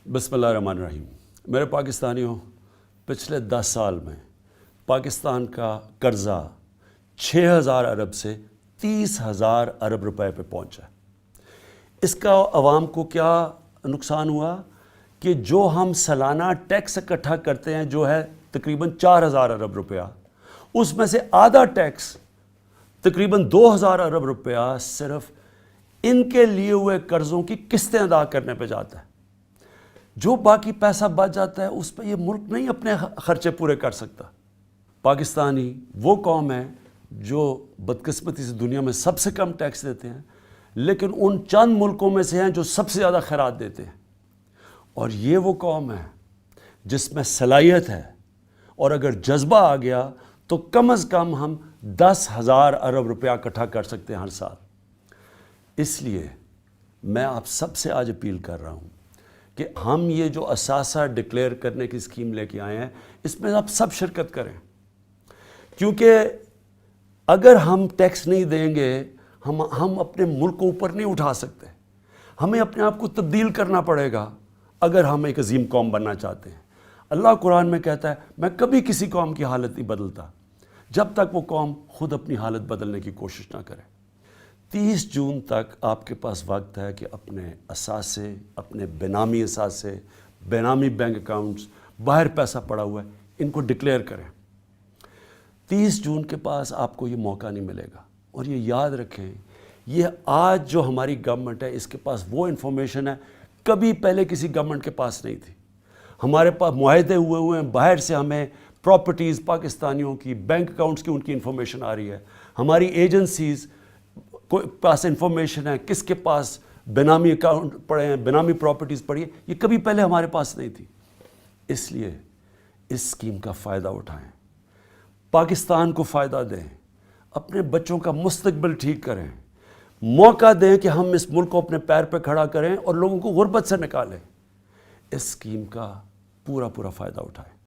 बिस्मिल्लाहिर्रहमानिर्रहीम। मेरे पाकिस्तानियों, पिछले 10 साल में पाकिस्तान का कर्ज़ा 6,000 अरब से 30,000 अरब रुपए पे पहुंचा। इसका अवाम को क्या नुकसान हुआ कि जो हम सालाना टैक्स इकट्ठा करते हैं जो है तकरीबन 4,000 अरब रुपया, उसमें से आधा टैक्स तकरीबन 2,000 अरब रुपया सिर्फ इनके लिए हुए कर्ज़ों की किस्तें अदा करने पे जाता है। जो बाकी पैसा बच जाता है उस पर ये मुल्क नहीं अपने खर्चे पूरे कर सकता। पाकिस्तानी वो कौम है जो बदकिस्मती से दुनिया में सबसे कम टैक्स देते हैं, लेकिन उन चंद मुल्कों में से हैं जो सबसे ज़्यादा खैरात देते हैं। और ये वो कौम है जिसमें सलाहियत है, और अगर जज्बा आ गया तो कम अज़ कम हम 10,000 अरब रुपया इकट्ठा कर सकते हैं हर साल। इसलिए मैं आप सबसे आज अपील कर रहा हूँ कि हम ये जो असासा डिक्लेयर करने की स्कीम लेके आए हैं, इसमें आप सब शिरकत करें, क्योंकि अगर हम टैक्स नहीं देंगे हम अपने मुल्क को ऊपर नहीं उठा सकते। हमें अपने आप को तब्दील करना पड़ेगा अगर हम एक अजीम कौम बनना चाहते हैं। अल्लाह कुरान में कहता है, मैं कभी किसी कौम की हालत नहीं बदलता जब तक वो कौम खुद अपनी हालत बदलने की कोशिश ना करे। 30 जून तक आपके पास वक्त है कि अपने असासे, अपने बेनामी असासे, बेनामी बैंक अकाउंट्स, बाहर पैसा पड़ा हुआ है, इनको डिक्लेयर करें। 30 जून के पास आपको ये मौका नहीं मिलेगा। और ये याद रखें, ये आज जो हमारी गवर्नमेंट है इसके पास वो इन्फॉर्मेशन है कभी पहले किसी गवर्नमेंट के पास नहीं थी। हमारे पास मुआहदे हुए हैं, बाहर से हमें प्रॉपर्टीज़ पाकिस्तानियों की, बैंक अकाउंट्स की उनकी इन्फॉर्मेशन आ रही है। हमारी एजेंसीज़ को पास इन्फॉर्मेशन है किसके पास बेनामी अकाउंट पड़े हैं, बेनामी प्रॉपर्टीज़ पड़ी है, ये कभी पहले हमारे पास नहीं थी। इसलिए इस स्कीम का फ़ायदा उठाएं, पाकिस्तान को फ़ायदा दें, अपने बच्चों का मुस्तकबिल ठीक करें, मौका दें कि हम इस मुल्क को अपने पैर पर खड़ा करें और लोगों को गुर्बत से निकालें। इस स्कीम का पूरा फ़ायदा उठाएं।